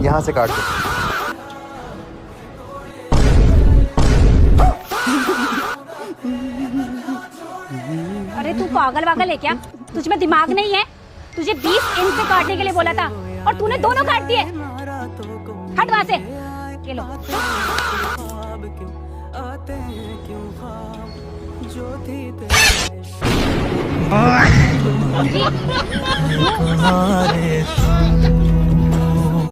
यहाँ से काट दो। अरे तू पागल वागल है क्या? तुझ में दिमाग नहीं है? तुझे 20 इंच से काटने के लिए बोला था और तूने दोनों काट दिए। हट वहां से। ये लो। तुम्हारे